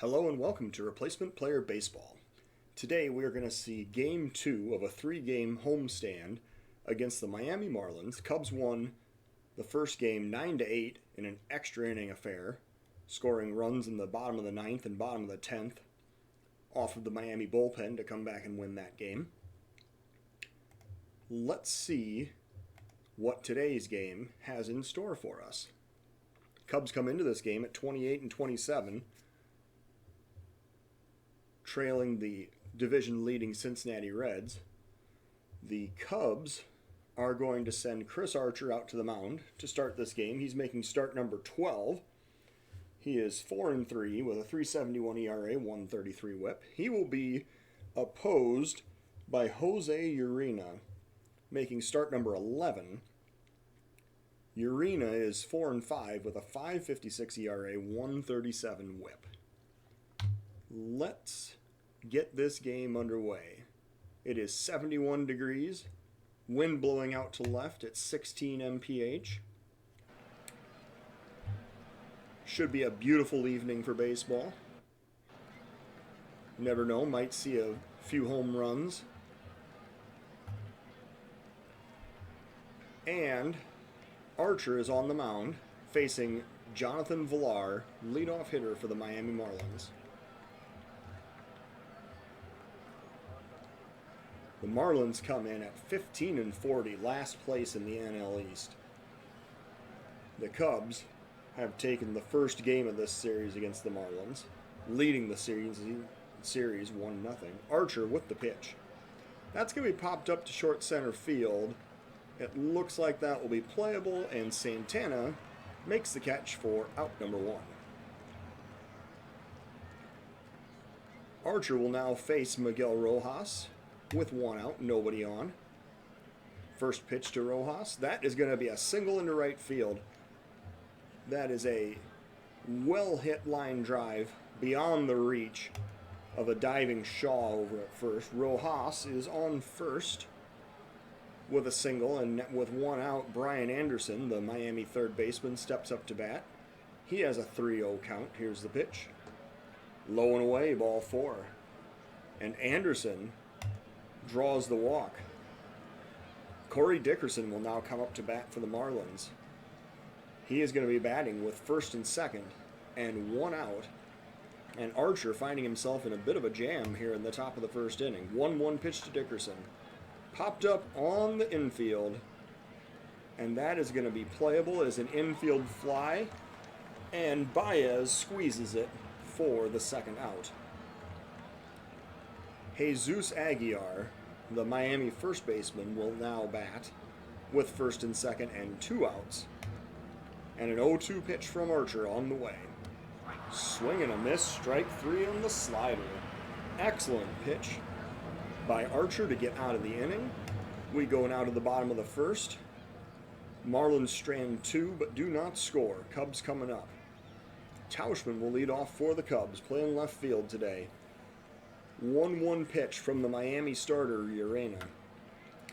Hello and welcome to Replacement Player Baseball. Today we are going to see Game 2 of a 3-game homestand against the Miami Marlins. Cubs won the first game 9-8 in an extra inning affair, scoring runs in the bottom of the 9th and bottom of the 10th off of the Miami bullpen to come back and win that game. Let's see what today's game has in store for us. Cubs come into this game at 28-27, trailing the division-leading Cincinnati Reds. The Cubs are going to send Chris Archer out to the mound to start this game. He's making start number 12. He is 4-3 with a 3.71 ERA, 1.33 WHIP. He will be opposed by Jose Urena, making start number 11. Urena is 4-5 with a 5.56 ERA, 1.37 WHIP. Let's get this game underway. It is 71 degrees, wind blowing out to left at 16 mph. Should be a beautiful evening for baseball. Never know, might see a few home runs. And Archer is on the mound facing Jonathan Villar, leadoff hitter for the Miami Marlins. The Marlins come in at 15-40, last place in the NL East. The Cubs have taken the first game of this series against the Marlins, leading the series 1-0. Archer with the pitch. That's going to be popped up to short center field. It looks like that will be playable, and Santana makes the catch for out number 1. Archer will now face Miguel Rojas with 1 out, nobody on. First pitch to Rojas. That is going to be a single into right field. That is a well-hit line drive beyond the reach of a diving Shaw over at first. Rojas is on first with a single, and with 1 out, Brian Anderson, the Miami third baseman, steps up to bat. He has a 3-0 count. Here's the pitch. Low and away, ball 4. And Anderson draws the walk. Corey Dickerson will now come up to bat for the Marlins. He is going to be batting with first and second and 1 out. And Archer finding himself in a bit of a jam here in the top of the first inning. 1-1 pitch to Dickerson. Popped up on the infield. And that is going to be playable as an infield fly. And Baez squeezes it for the second out. Jesus Aguilar, the Miami first baseman, will now bat with first and second and 2 outs. And an 0-2 pitch from Archer on the way. Swing and a miss, strike 3 on the slider. Excellent pitch by Archer to get out of the inning. We go now to the bottom of the first. Marlins strand 2 but do not score. Cubs coming up. Tauchman will lead off for the Cubs, playing left field today. 1-1 pitch from the Miami starter, Urena.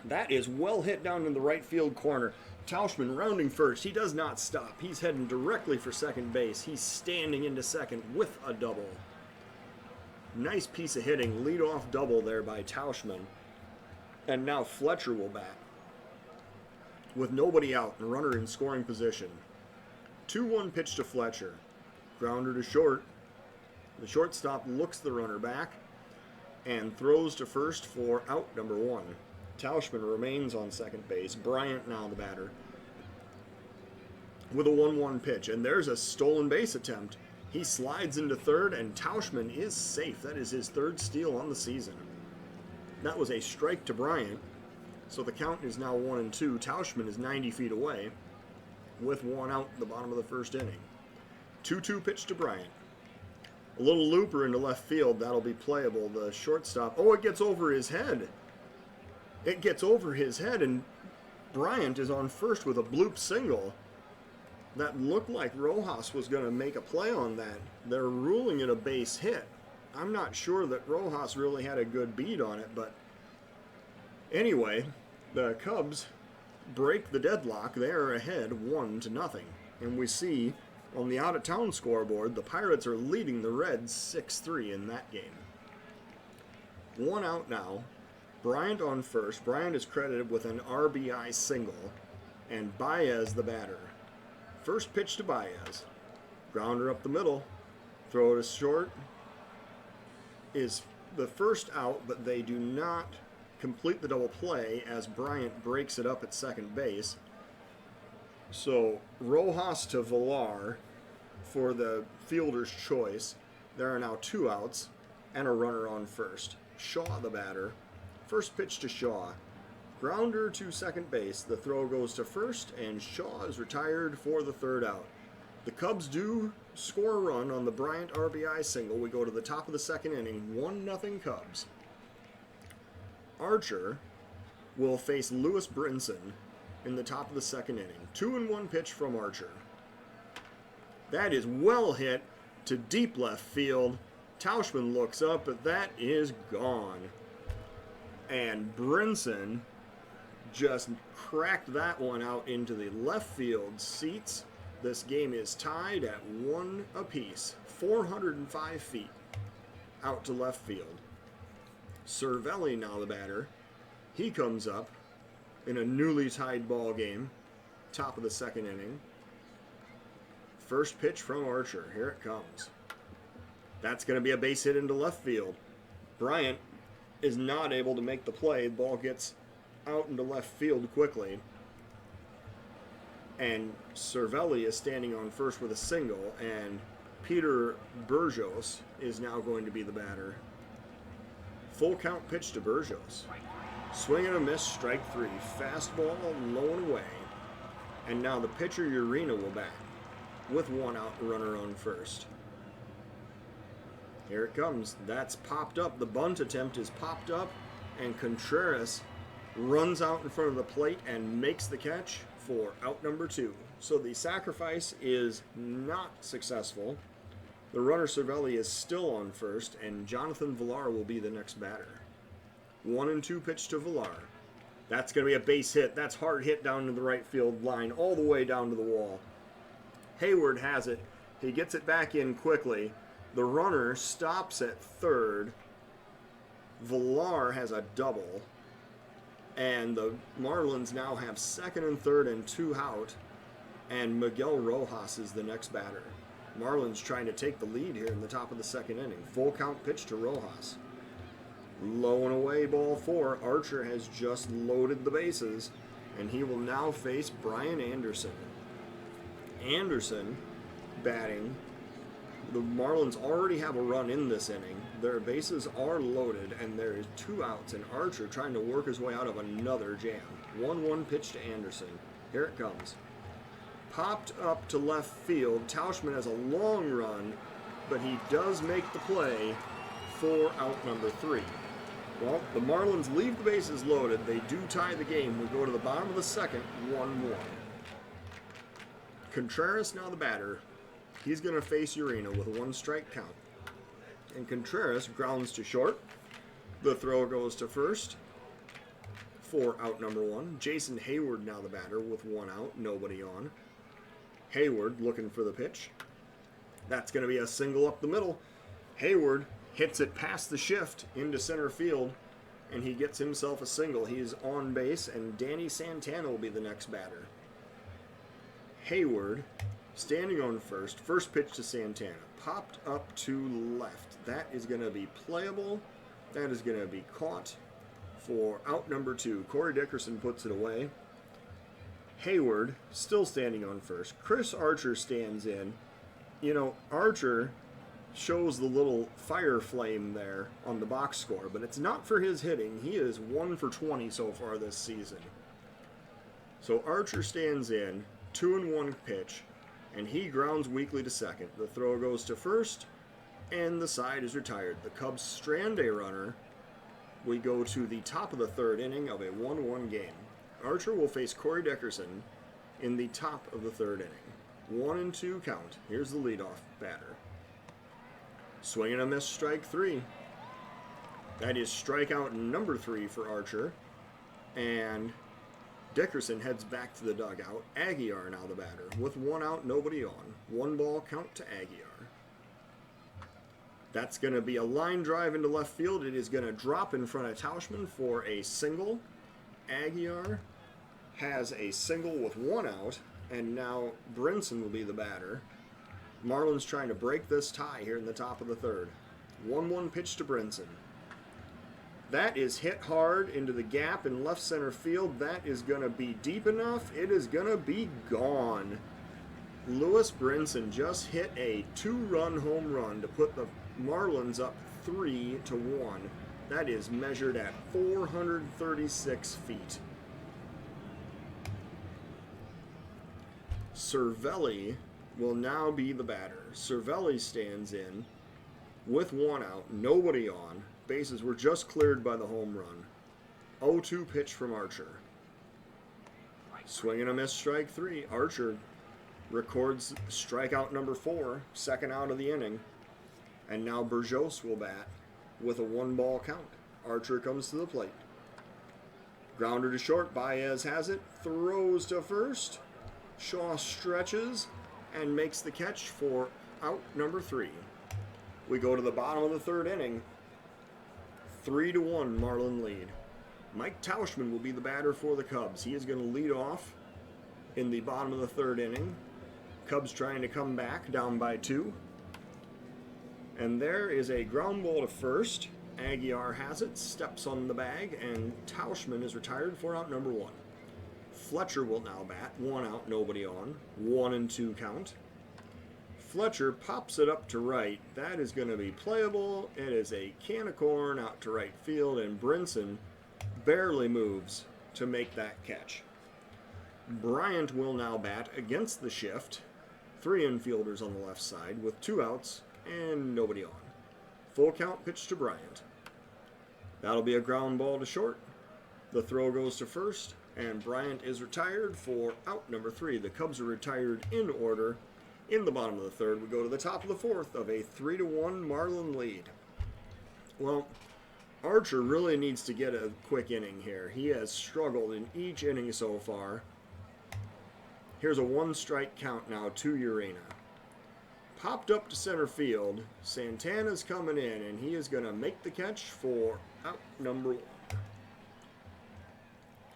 That is well hit down in the right field corner. Tauchman rounding first. He does not stop. He's heading directly for second base. He's standing into second with a double. Nice piece of hitting. Leadoff double there by Tauchman. And now Fletcher will bat with nobody out and runner in scoring position. 2-1 pitch to Fletcher. Grounder to short. The shortstop looks the runner back and throws to first for out number 1. Tauchman remains on second base. Bryant now the batter with a 1-1 pitch. And there's a stolen base attempt. He slides into third, and Tauchman is safe. That is his 3rd steal on the season. That was a strike to Bryant. So the count is now 1-2. Tauchman is 90 feet away with 1 out at the bottom of the first inning. 2-2 pitch to Bryant. A little looper into left field. That'll be playable. The shortstop. Oh, it gets over his head. It gets over his head, and Bryant is on first with a bloop single. That looked like Rojas was going to make a play on that. They're ruling it a base hit. I'm not sure that Rojas really had a good beat on it, but anyway, the Cubs break the deadlock. They are ahead 1-0. And we see On the out-of-town scoreboard, the Pirates are leading the Reds 6-3 in that game. 1 out now. Bryant on first. Bryant is credited with an RBI single, and Baez the batter. First pitch to Baez. Grounder up the middle. Throw to short is the first out, but they do not complete the double play as Bryant breaks it up at second base. So Rojas to Villar for the fielder's choice. There are now 2 outs and a runner on first. Shaw the batter. First pitch to Shaw. Grounder to second base. The throw goes to first, and Shaw is retired for the 3rd out. The Cubs do score a run on the Bryant RBI single. We go to the top of the 2nd inning, 1-0 Cubs. Archer will face Lewis Brinson in the top of the 2nd inning. 2-1 pitch from Archer. That is well hit to deep left field. Tauchman looks up, but that is gone. And Brinson just cracked that one out into the left field seats. This game is tied at 1 apiece. 405 feet out to left field. Cervelli now the batter. He comes up in a newly tied ball game. Top of the 2nd inning. First pitch from Archer. Here it comes. That's going to be a base hit into left field. Bryant is not able to make the play. The ball gets out into left field quickly. And Cervelli is standing on first with a single, and Peter Burgos is now going to be the batter. Full count pitch to Burgos. Swing and a miss, strike 3. Fastball low and away. And now the pitcher Urena will bat with 1 out, runner on first. Here it comes. That's popped up. The bunt attempt is popped up, and Contreras runs out in front of the plate and makes the catch for out number 2. So the sacrifice is not successful. The runner Cervelli is still on first, and Jonathan Villar will be the next batter. 1-2 pitch to Villar. That's going to be a base hit. That's hard hit down to the right field line, all the way down to the wall. Hayward has it. He gets it back in quickly. The runner stops at third. Villar has a double. And the Marlins now have 2nd and 3rd and 2 out. And Miguel Rojas is the next batter. Marlins trying to take the lead here in the top of the 2nd inning. Full count pitch to Rojas. Low and away, ball 4. Archer has just loaded the bases, and he will now face Brian Anderson. Anderson batting. The Marlins already have a run in this inning. Their bases are loaded, and there is 2 outs, and Archer trying to work his way out of another jam. 1-1 pitch to Anderson. Here it comes. Popped up to left field. Tauchman has a long run, but he does make the play for out number 3. Well, the Marlins leave the bases loaded. They do tie the game. We go to the bottom of the 2nd, 1-1. Contreras now the batter. He's going to face Urena with a 1-strike count. And Contreras grounds to short. The throw goes to first for out number 1. Jason Hayward now the batter with 1 out, nobody on. Hayward looking for the pitch. That's going to be a single up the middle. Hayward hits it past the shift into center field, and he gets himself a single. He is on base, and Danny Santana will be the next batter. Hayward standing on first. First pitch to Santana. Popped up to left. That is going to be playable. That is going to be caught for out number 2. Corey Dickerson puts it away. Hayward still standing on first. Chris Archer stands in. You know, Archer shows the little fire flame there on the box score, but it's not for his hitting. He is 1 for 20 so far this season. So Archer stands in, 2-1 pitch, and he grounds weakly to second. The throw goes to first, and the side is retired. The Cubs strand a runner. We go to the top of the 3rd inning of a 1-1 game. Archer will face Corey Dickerson in the top of the 3rd inning. 1-2 count. Here's the leadoff batter. Swing and a miss, strike 3. That is strikeout number 3 for Archer. And Dickerson heads back to the dugout. Aguiar now the batter. With 1 out, nobody on. 1 ball count to Aguiar. That's going to be a line drive into left field. It is going to drop in front of Tauschman for a single. Aguiar has a single with 1 out, and now Brinson will be the batter. Marlins trying to break this tie here in the top of the third. 1-1 pitch to Brinson. That is hit hard into the gap in left center field. That is going to be deep enough. It is going to be gone. Lewis Brinson just hit a 2-run home run to put the Marlins up 3-1. That is measured at 436 feet. Cervelli will now be the batter. Cervelli stands in with 1 out, nobody on. Bases were just cleared by the home run. 0-2 pitch from Archer. Swing and a miss, strike 3. Archer records strikeout number 4, second out of the inning. And now Burgos will bat with a 1-ball count. Archer comes to the plate. Grounder to short. Baez has it. Throws to first. Shaw stretches and makes the catch for out number 3. We go to the bottom of the third inning. 3-1 Marlin lead. Mike Tauschman will be the batter for the Cubs. He is going to lead off in the bottom of the third inning. Cubs trying to come back, down by 2. And there is a ground ball to first. Aguiar has it, steps on the bag, and Tauschman is retired for out number 1. Fletcher will now bat. 1 out, nobody on. 1-2 count. Fletcher pops it up to right. That is going to be playable. It is a can of corn out to right field, and Brinson barely moves to make that catch. Bryant will now bat against the shift. 3 infielders on the left side with 2 outs and nobody on. Full count pitch to Bryant. That'll be a ground ball to short. The throw goes to first, and Bryant is retired for out number 3. The Cubs are retired in order. In the bottom of the third, we go to the top of the fourth of a 3-1 Marlin lead. Well, Archer really needs to get a quick inning here. He has struggled in each inning so far. Here's a 1-strike count now to Urena. Popped up to center field. Santana's coming in, and he is going to make the catch for out number 1.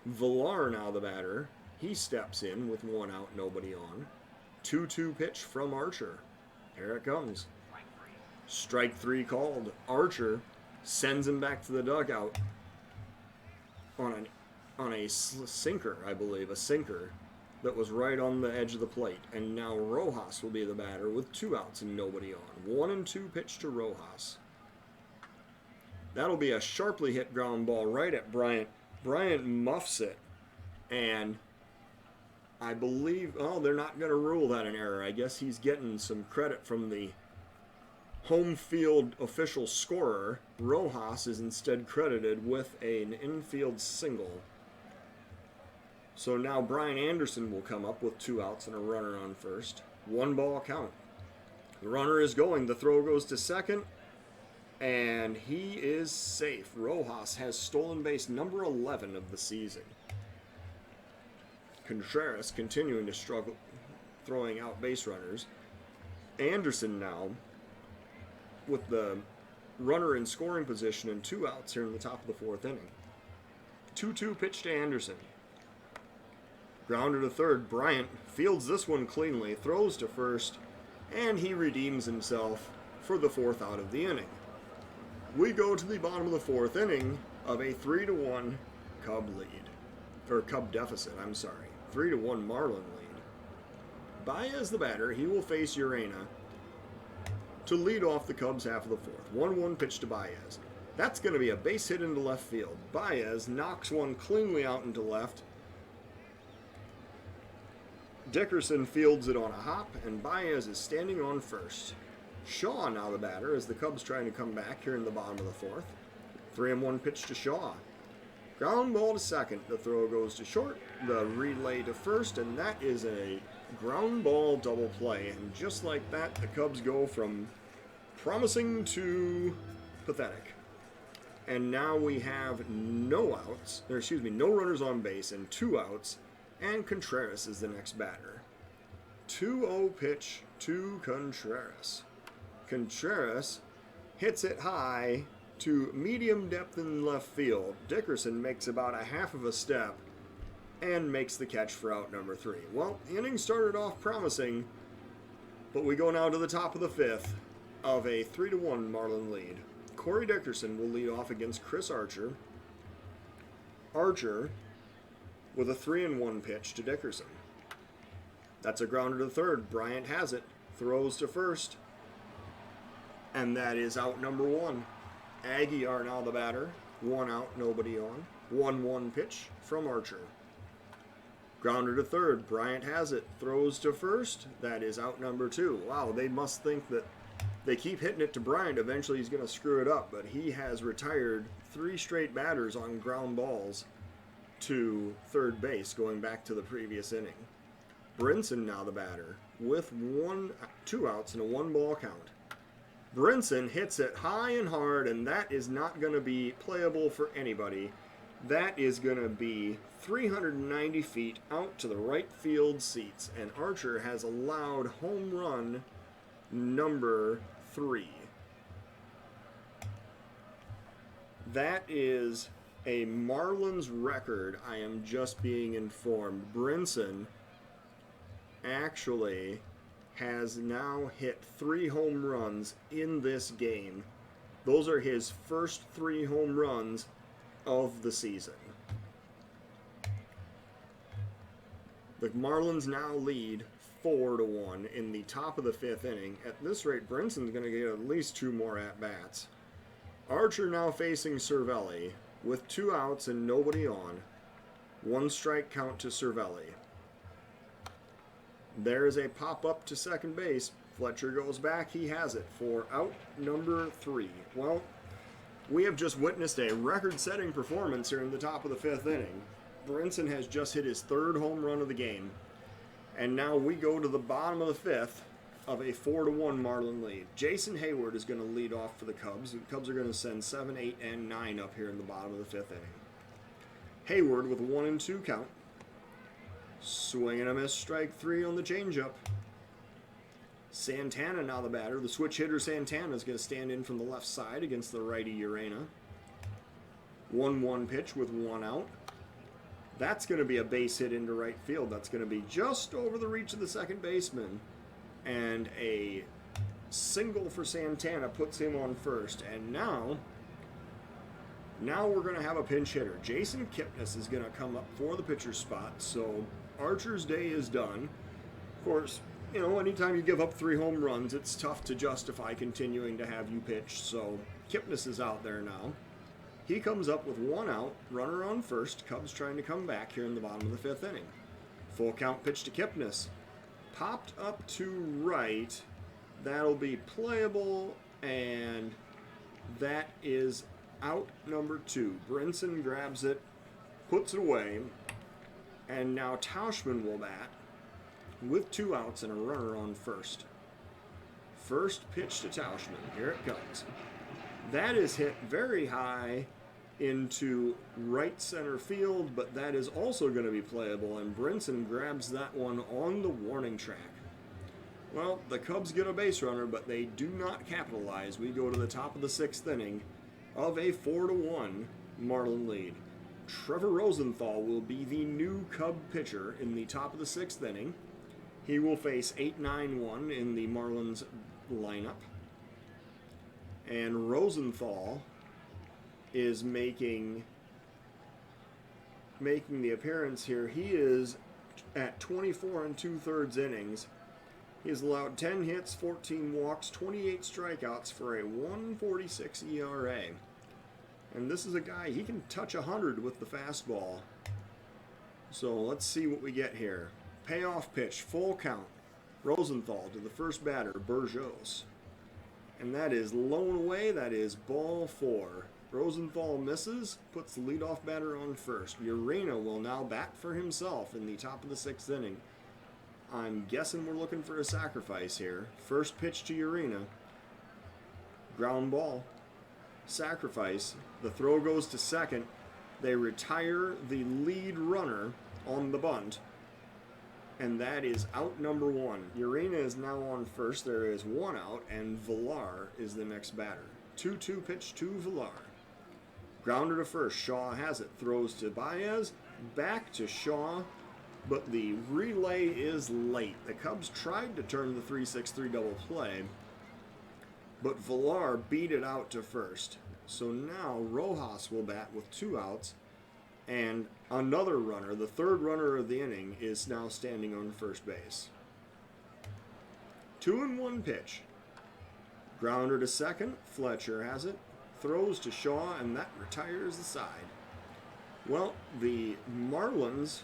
Villar now the batter. He steps in with 1 out, nobody on. 2-2 pitch from Archer. Here it comes. Strike 3 called. Archer sends him back to the dugout on a sinker, I believe, a sinker that was right on the edge of the plate. And now Rojas will be the batter with 2 outs and nobody on. 1-2 pitch to Rojas. That'll be a sharply hit ground ball right at Bryant. Bryant muffs it, and I believe, they're not going to rule that an error. I guess he's getting some credit from the home field official scorer. Rojas is instead credited with an infield single. So now Brian Anderson will come up with 2 outs and a runner on first. 1-ball count. The runner is going. The throw goes to second, and he is safe. Rojas has stolen base number 11 of the season. Contreras continuing to struggle throwing out base runners. Anderson now with the runner in scoring position and 2 outs here in the top of the 4th inning. 2-2 pitch to Anderson. Grounder to third. Bryant fields this one cleanly, throws to first, and he redeems himself for the 4th out of the inning. We go to the bottom of the 4th inning of a 3-1 Cub lead. Or Cub deficit, I'm sorry. 3-1 Marlin lead. Baez the batter. He will face Urena to lead off the Cubs half of the 4th. 1-1 pitch to Baez. That's going to be a base hit into left field. Baez knocks one cleanly out into left. Dickerson fields it on a hop, and Baez is standing on first. Shaw now the batter as the Cubs trying to come back here in the bottom of the 4th. 3-1 pitch to Shaw. Ground ball to second. The throw goes to short. The relay to first, and that is a ground ball double play. And just like that, the Cubs go from promising to pathetic. And now we have no outs, or excuse me, no runners on base and 2 outs. And Contreras is the next batter. 2-0 pitch to Contreras. Contreras hits it high to medium depth in left field. Dickerson makes about a half of a step and makes the catch for out number 3. Well, the inning started off promising, but we go now to the top of the 5th of a 3-1 Marlin lead. Corey Dickerson will lead off against Chris Archer. Archer with a 3-1 pitch to Dickerson. That's a grounder to third. Bryant has it. Throws to first. And that is out number 1. Aguiar now the batter. 1 out, nobody on. 1-1 pitch from Archer. Grounder to third. Bryant has it. Throws to first. That is out number 2. Wow, they must think that they keep hitting it to Bryant. Eventually he's going to screw it up. But he has retired 3 straight batters on ground balls to third base going back to the previous inning. Brinson now the batter with 2 outs and a 1-ball count. Brinson hits it high and hard, and that is not going to be playable for anybody. That is going to be 390 feet out to the right field seats, and Archer has allowed home run number 3. That is a Marlins record, I am just being informed. Brinson actually has now hit 3 home runs in this game. Those are his first 3 home runs of the season. The Marlins now lead 4-1 in the top of the 5th inning. At this rate, Brinson's going to get at least 2 more at-bats. Archer now facing Cervelli with 2 outs and nobody on. 1 strike count to Cervelli. There's a pop-up to second base. Fletcher goes back. He has it for out number 3. Well, we have just witnessed a record-setting performance here in the top of the 5th inning. Brinson has just hit his 3rd home run of the game. And now we go to the bottom of the 5th of a 4-1 Marlin lead. Jason Hayward is going to lead off for the Cubs. The Cubs are going to send 7, 8, and 9 up here in the bottom of the 5th inning. Hayward with a 1-2 count. Swing and a miss, strike 3 on the changeup. Santana now the batter. The switch hitter Santana is going to stand in from the left side against the righty Urena. 1-1 pitch with 1 out. That's going to be a base hit into right field. That's going to be just over the reach of the second baseman. And a single for Santana puts him on first. And now we're going to have a pinch hitter. Jason Kipnis is going to come up for the pitcher's spot. So Archer's day is done. Of course, you know, anytime you give up 3 home runs, it's tough to justify continuing to have you pitch. So Kipnis is out there now. He comes up with 1 out, runner on first. Cubs trying to come back here in the bottom of the 5th inning. Full count pitch to Kipnis. Popped up to right. That'll be playable, and that is out number 2. Brinson grabs it, puts it away, and now Tauschman will bat with 2 outs and a runner on first. First pitch to Tauschman. Here it comes. That is hit very high into right center field, but that is also going to be playable, and Brinson grabs that one on the warning track. Well, the Cubs get a base runner, but they do not capitalize. We go to the top of the 6th inning of a 4-1 Marlin lead. Trevor Rosenthal will be the new Cub pitcher in the top of the 6th inning. He will face 8-9-1 in the Marlins lineup. And Rosenthal is making the appearance here. He is at 24 2/3 innings. He has allowed 10 hits, 14 walks, 28 strikeouts for a 1.46 ERA. And this is a guy, he can touch 100 with the fastball. So let's see what we get here. Payoff pitch, full count. Rosenthal to the first batter, Burgos. And that is blown away. That is ball 4. Rosenthal misses, puts the leadoff batter on first. Urena will now bat for himself in the top of the 6th inning. I'm guessing we're looking for a sacrifice here. First pitch to Urena. Ground ball. sacrifice. The throw goes to second. They retire the lead runner on the bunt. And that is out number one. Urena is now on first. There is one out, and Villar is the next batter. 2-2 pitch to Villar. Grounder to first. Shaw has it. Throws to Baez. Back to Shaw. But the relay is late. The Cubs tried to turn the 3-6-3 double play, but Villar beat it out to first. So now Rojas will bat with 2 outs, and another runner, the third runner of the inning, is now standing on first base. 2-1 pitch. Grounder to second. Fletcher has it. Throws to Shaw, and that retires the side. Well, the Marlins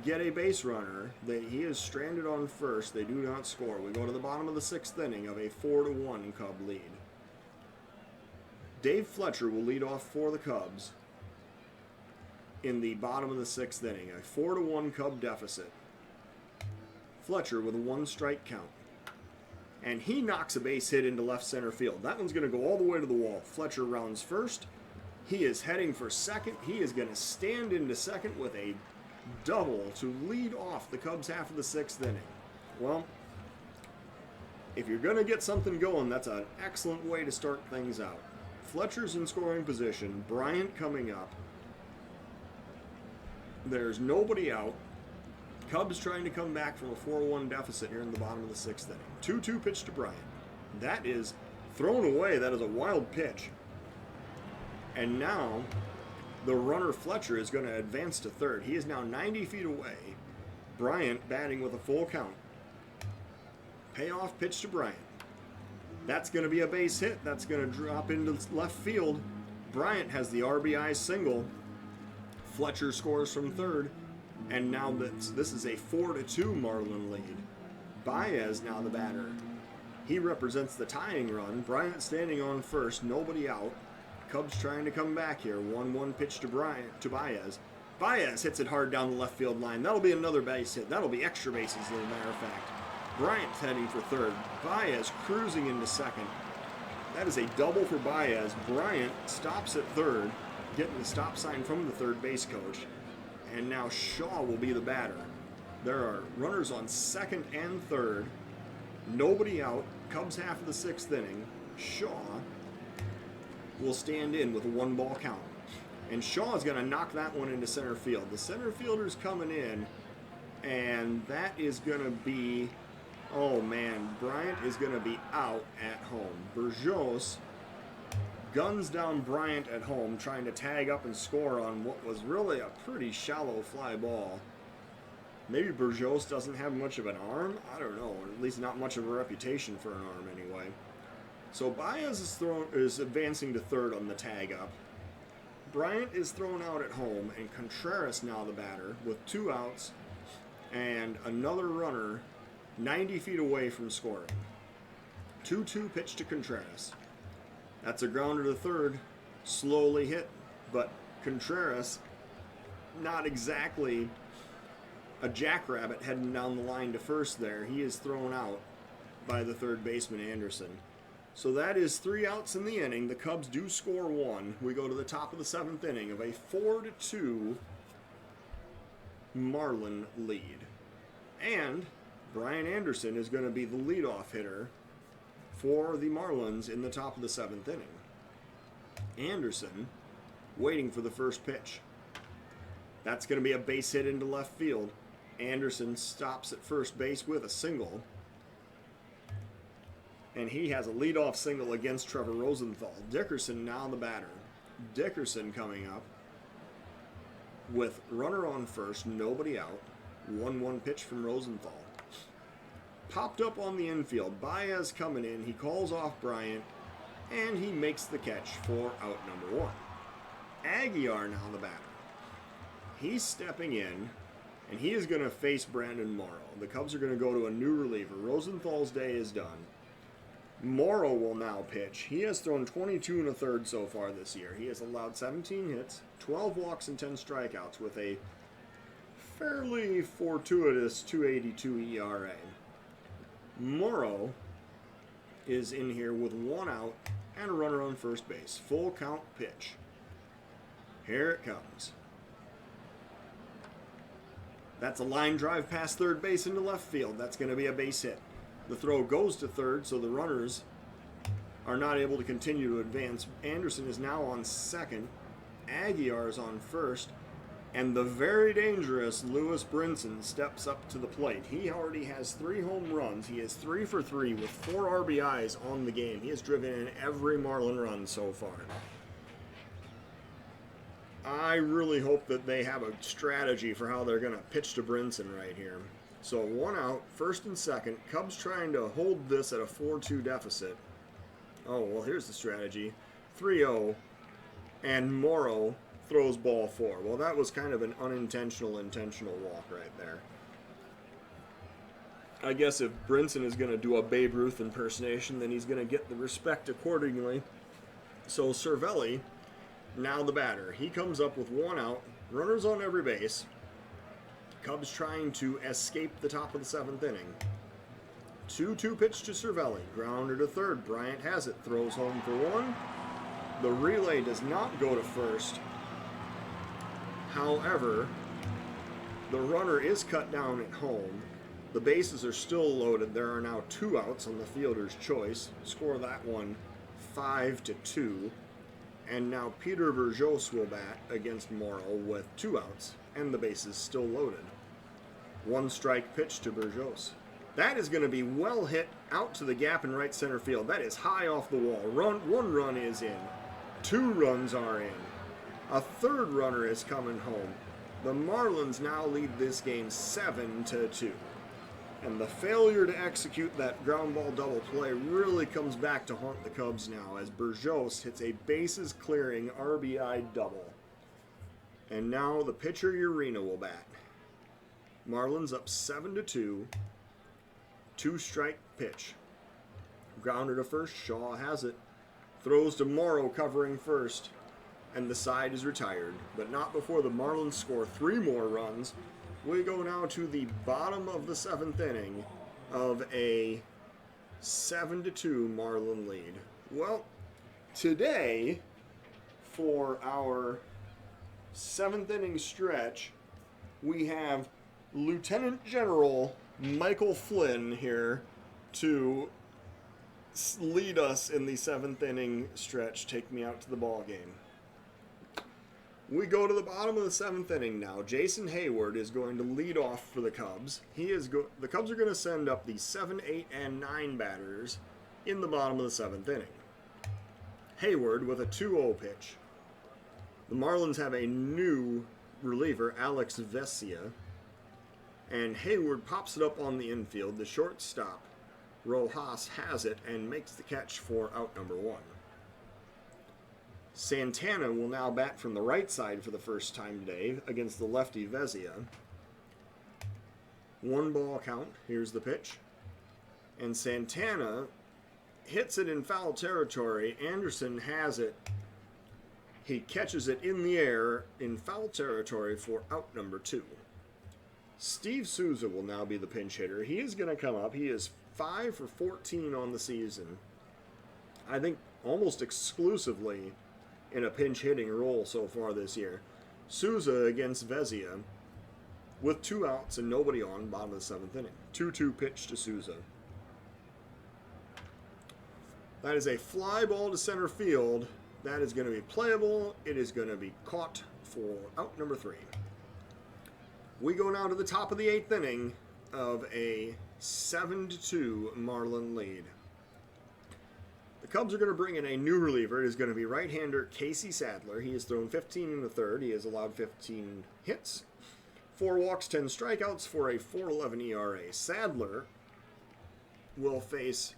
get a base runner. He is stranded on first. They do not score. We go to the bottom of the 6th inning of a 4-1 Cub lead. Dave Fletcher will lead off for the Cubs in the bottom of the 6th inning. A 4-1 Cub deficit. Fletcher with a 1-strike count. And he knocks a base hit into left center field. That one's going to go all the way to the wall. Fletcher rounds first. He is heading for second. He is going to stand into second with a double to lead off the Cubs half of the 6th inning. Well, if you're going to get something going, that's an excellent way to start things out. Fletcher's in scoring position. Bryant coming up. There's nobody out. Cubs trying to come back from a 4-1 deficit here in the bottom of the 6th inning. 2-2 pitch to Bryant. That is thrown away. That is a wild pitch. And now the runner Fletcher is going to advance to third. He is now 90 feet away. Bryant batting with a full count. Payoff pitch to Bryant. That's going to be a base hit. That's going to drop into left field. Bryant has the RBI single. Fletcher scores from third. And now this is a 4-2 Marlin lead. Baez now the batter. He represents the tying run. Bryant standing on first, nobody out. Cubs trying to come back here. 1-1 pitch to Baez. Baez hits it hard down the left field line. That'll be another base hit. That'll be extra bases, as a matter of fact. Bryant's heading for third. Baez cruising into second. That is a double for Baez. Bryant stops at third, getting the stop sign from the third base coach. And now Shaw will be the batter. There are runners on second and third. Nobody out. Cubs half of the 6th inning. Shaw will stand in with a 1-ball count. And Shaw is going to knock that one into center field. The center fielder's coming in, and that is going to be, oh man, Bryant is going to be out at home. Burgos guns down Bryant at home, trying to tag up and score on what was really a pretty shallow fly ball. Maybe Burgos doesn't have much of an arm. I don't know, or at least not much of a reputation for an arm anyway. So Baez is advancing to third on the tag up. Bryant is thrown out at home, and Contreras now the batter with 2 outs and another runner 90 feet away from scoring. 2-2 pitch to Contreras. That's a grounder to third, slowly hit, but Contreras, not exactly a jackrabbit heading down the line to first there. He is thrown out by the third baseman, Anderson. So that is 3 outs in the inning. The Cubs do score 1. We go to the top of the 7th inning of a 4-2 Marlin lead. And Brian Anderson is going to be the leadoff hitter for the Marlins in the top of the 7th inning. Anderson waiting for the first pitch. That's going to be a base hit into left field. Anderson stops at first base with a single. And he has a leadoff single against Trevor Rosenthal. Dickerson now the batter. Dickerson coming up with runner on first, nobody out. 1-1 pitch from Rosenthal. Popped up on the infield. Baez coming in. He calls off Bryant, and he makes the catch for out number 1. Aguiar now the batter. He's stepping in, and he is going to face Brandon Morrow. The Cubs are going to go to a new reliever. Rosenthal's day is done. Morrow will now pitch. He has thrown 22 1/3 so far this year. He has allowed 17 hits, 12 walks, and 10 strikeouts with a fairly fortuitous 2.82 ERA. Morrow is in here with 1 out and a runner on first base. Full count pitch. Here it comes. That's a line drive past third base into left field. That's going to be a base hit. The throw goes to third, so the runners are not able to continue to advance. Anderson is now on second. Aguiar is on first. And the very dangerous Lewis Brinson steps up to the plate. He already has 3 home runs. He is 3 for 3 with 4 RBIs on the game. He has driven in every Marlin run so far. I really hope that they have a strategy for how they're going to pitch to Brinson right here. So 1 out, first and second. Cubs trying to hold this at a 4-2 deficit. Oh, well, here's the strategy. 3-0, and Morrow throws ball 4. Well, that was kind of an unintentional, intentional walk right there. I guess if Brinson is going to do a Babe Ruth impersonation, then he's going to get the respect accordingly. So Cervelli, now the batter. He comes up with 1 out, runners on every base. Cubs trying to escape the top of the 7th inning. 2-2 pitch to Cervelli. Grounder to third. Bryant has it. Throws home for 1. The relay does not go to first. However, the runner is cut down at home. The bases are still loaded. There are now 2 outs on the fielder's choice. Score that one 5-2. And now Peter Verjos will bat against Morrow with 2 outs and the bases still loaded. 1 strike pitch to Verjos. That is going to be well hit out to the gap in right center field. That is high off the wall. 1 run is in. 2 runs are in. A 3rd runner is coming home. The Marlins now lead this game 7-2. And the failure to execute that ground ball double play really comes back to haunt the Cubs now as Verjos hits a bases clearing RBI double. And now the pitcher Urena will bat. Marlins up 7-2. 2 strike pitch. Grounder to first. Shaw has it. Throws to Morrow covering first. And the side is retired. But not before the Marlins score 3 more runs. We go now to the bottom of the 7th inning of a 7-2 Marlin lead. Well, today, for our 7th inning stretch, we have Lieutenant General Michael Flynn here to lead us in the 7th inning stretch. Take me out to the ball game. We go to the bottom of the 7th inning now. Jason Hayward is going to lead off for the Cubs. The Cubs are going to send up the 7, 8, and 9 batters in the bottom of the 7th inning. Hayward with a 2-0 pitch. The Marlins have a new reliever, Alex Vesia. And Hayward pops it up on the infield. The shortstop, Rojas, has it and makes the catch for out number 1. Santana will now bat from the right side for the first time today against the lefty Vesia. 1 ball count. Here's the pitch. And Santana hits it in foul territory. Anderson has it. He catches it in the air in foul territory for out number 2. Steve Souza will now be the pinch hitter. He is going to come up. He is 5 for 14 on the season. I think almost exclusively in a pinch hitting role so far this year. Souza against Vesia with 2 outs and nobody on, bottom of the 7th inning. 2-2 pitch to Souza. That is a fly ball to center field. That is going to be playable. It is going to be caught for out number 3. We go now to the top of the 8th inning of a 7-2 Marlin lead. The Cubs are going to bring in a new reliever. It is going to be right-hander Casey Sadler. He has thrown 15 in the 3rd. He has allowed 15 hits, 4 walks, 10 strikeouts for a 4.11 ERA. Sadler will face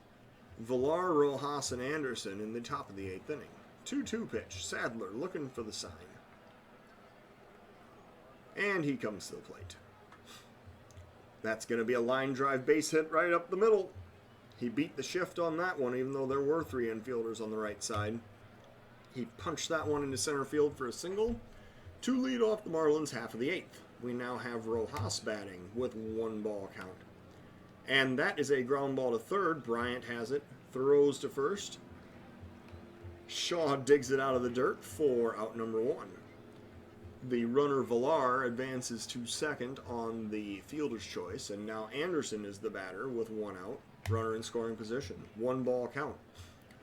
Villar, Rojas, and Anderson in the top of the 8th inning. 2-2 pitch. Sadler looking for the sign. And he comes to the plate. That's going to be a line drive base hit right up the middle. He beat the shift on that one, even though there were 3 infielders on the right side. He punched that one into center field for a single to lead off the Marlins half of the 8th. We now have Rojas batting with 1 ball count. And that is a ground ball to third. Bryant has it, throws to first. Shaw digs it out of the dirt for out number 1. The runner Villar advances to second on the fielder's choice, and now Anderson is the batter with 1 out, runner in scoring position, 1 ball count.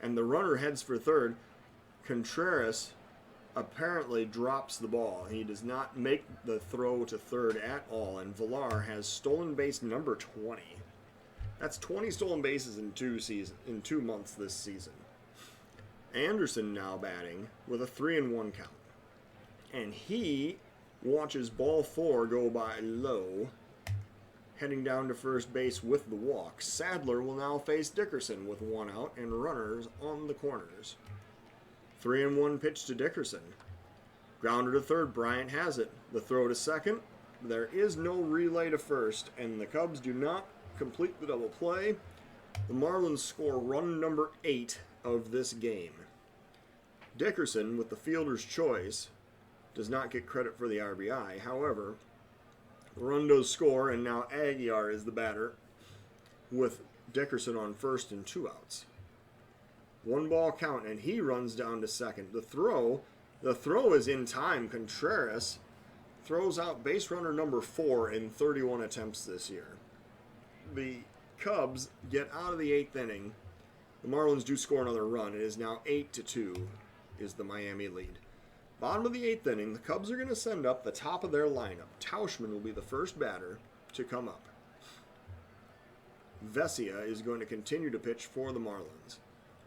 And the runner heads for third. Contreras apparently drops the ball. He does not make the throw to third at all, and Villar has stolen base number 20. That's 20 stolen bases in 2 months this season. Anderson now batting with a 3-1 count. And he watches ball 4 go by low, heading down to first base with the walk. Sadler will now face Dickerson with 1 out and runners on the corners. 3-1 pitch to Dickerson. Grounder to third, Bryant has it. The throw to second. There is no relay to first, and the Cubs do not complete the double play. The Marlins score run number 8 of this game. Dickerson, with the fielder's choice, does not get credit for the RBI. However, the run does score, and now Aguiar is the batter with Dickerson on first and 2 outs. 1 ball count, and he runs down to second. The throw is in time. Contreras throws out base runner number 4 in 31 attempts this year. The Cubs get out of the 8th inning. The Marlins do score another run. It is now 8-2 is the Miami lead. Bottom of the 8th inning, the Cubs are going to send up the top of their lineup. Tauchman will be the first batter to come up. Vesia is going to continue to pitch for the Marlins.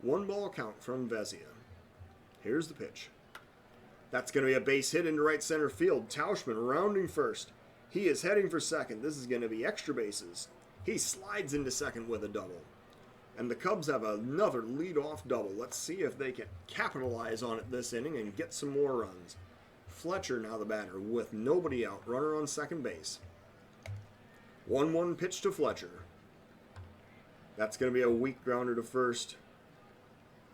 1 ball count from Vesia. Here's the pitch. That's going to be a base hit into right center field. Tauchman rounding first. He is heading for second. This is going to be extra bases. He slides into second with a double. And the Cubs have another lead-off double. Let's see if they can capitalize on it this inning and get some more runs. Fletcher now the batter with nobody out. Runner on second base. 1-1 pitch to Fletcher. That's going to be a weak grounder to first.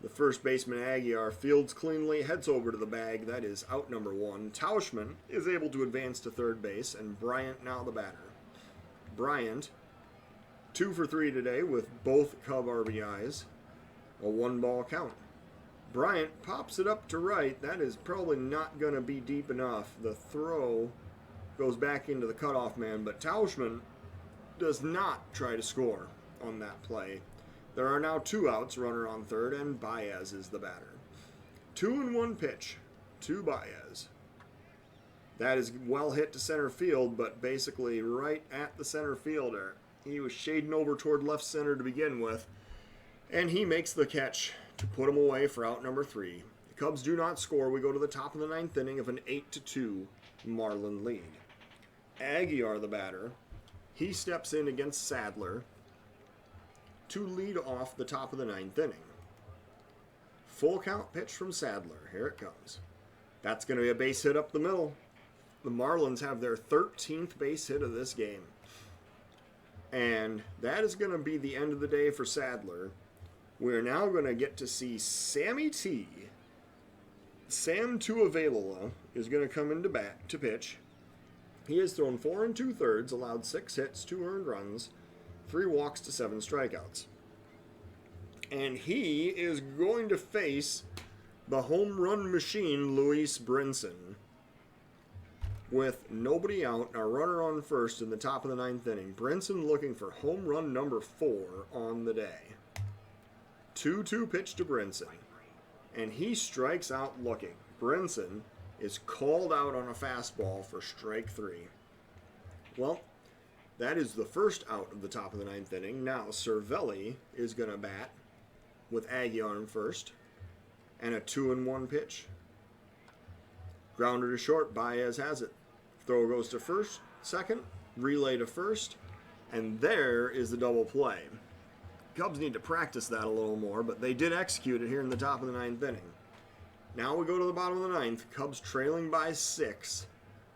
The first baseman, Aguiar, fields cleanly, heads over to the bag. That is out number 1. Tauchman is able to advance to third base, and Bryant now the batter. Bryant, 2 for 3 today with both Cub RBIs. A 1 ball count. Bryant pops it up to right. That is probably not going to be deep enough. The throw goes back into the cutoff man, but Tauchman does not try to score on that play. There are now 2 outs, runner on third, and Baez is the batter. 2-1 pitch to Baez. That is well hit to center field, but basically right at the center fielder. He was shading over toward left center to begin with, and he makes the catch to put him away for out number 3. The Cubs do not score. We go to the top of the 9th inning of an 8-2 Marlin lead. Aguiar, the batter, he steps in against Sadler to lead off the top of the 9th inning. Full count pitch from Sadler. Here it comes. That's going to be a base hit up the middle. The Marlins have their 13th base hit of this game. And that is going to be the end of the day for Sadler. We're now going to get to see Sammy T. Sam Tuivailala is going to come into bat to pitch. He has thrown 4 2/3, allowed 6 hits, 2 earned runs, 3 walks to 7 strikeouts. And he is going to face the home run machine, Luis Brinson. With nobody out, a runner on first in the top of the 9th inning. Brinson looking for home run number 4 on the day. 2-2 pitch to Brinson. And he strikes out looking. Brinson is called out on a fastball for strike 3. Well, that is the first out of the top of the 9th inning. Now Cervelli is going to bat with Aguiar in first. And a 2-1 pitch. Grounder to short. Baez has it. Throw goes to first, second, relay to first, and there is the double play. Cubs need to practice that a little more, but they did execute it here in the top of the 9th inning. Now we go to the bottom of the 9th. Cubs trailing by 6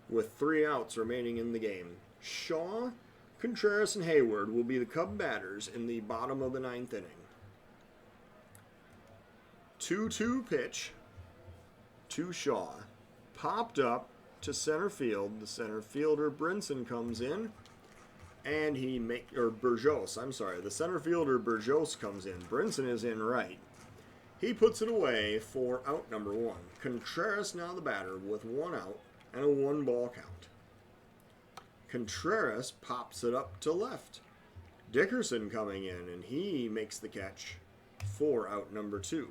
with 3 outs remaining in the game. Shaw, Contreras, and Hayward will be the Cub batters in the bottom of the 9th inning. 2-2 pitch to Shaw. Popped up to center field. The center fielder, Brinson, comes in. And Burgos, the center fielder, Burgos, comes in. Brinson is in right. He puts it away for out number 1. Contreras now the batter with 1 out and a 1-ball count. Contreras pops it up to left. Dickerson coming in, and he makes the catch for out number 2.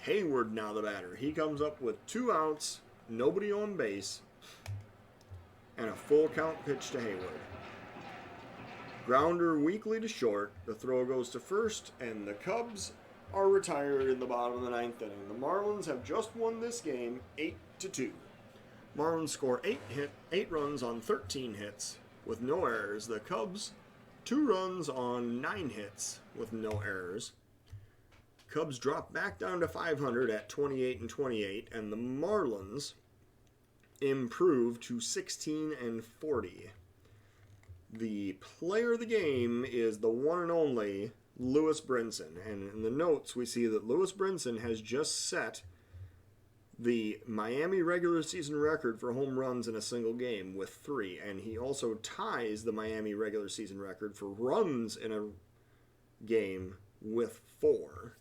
Hayward now the batter. He comes up with 2 outs, nobody on base, and a full count pitch to Hayward. Grounder weakly to short. The throw goes to first, and the Cubs are retired in the bottom of the 9th inning. The Marlins have just won this game 8-2. Marlins score 8 runs on 13 hits with no errors. The Cubs 2 runs on 9 hits with no errors. Cubs drop back down to 500 at 28-28, and the Marlins improve to 16-40. The player of the game is the one and only Lewis Brinson, and in the notes we see that Lewis Brinson has just set the Miami regular season record for home runs in a single game with 3, and he also ties the Miami regular season record for runs in a game with 4.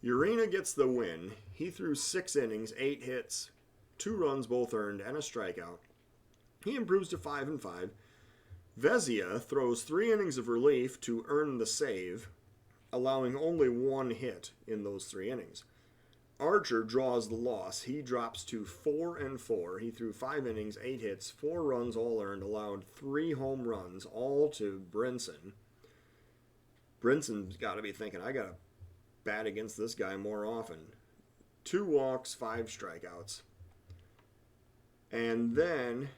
Urena gets the win. He threw 6 innings, 8 hits, 2 runs both earned, and a strikeout. He improves to 5-5. Vezia throws 3 innings of relief to earn the save, allowing only 1 hit in those 3 innings. Archer draws the loss. He drops to 4-4. He threw 5 innings, 8 hits, 4 runs all earned, allowed 3 home runs, all to Brinson. Brinson's got to be thinking, I got to bat against this guy more often. 2 walks, 5 strikeouts. And then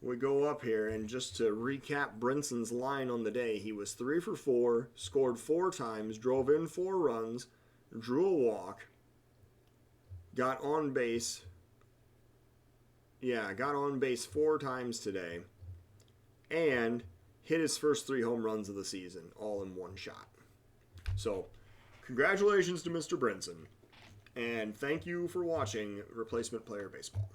we go up here, and just to recap Brinson's line on the day, he was 3 for 4, scored 4 times, drove in 4 runs, drew a walk, got on base 4 times today, and hit his first 3 home runs of the season, all in 1 shot. So, congratulations to Mr. Brinson, and thank you for watching Replacement Player Baseball.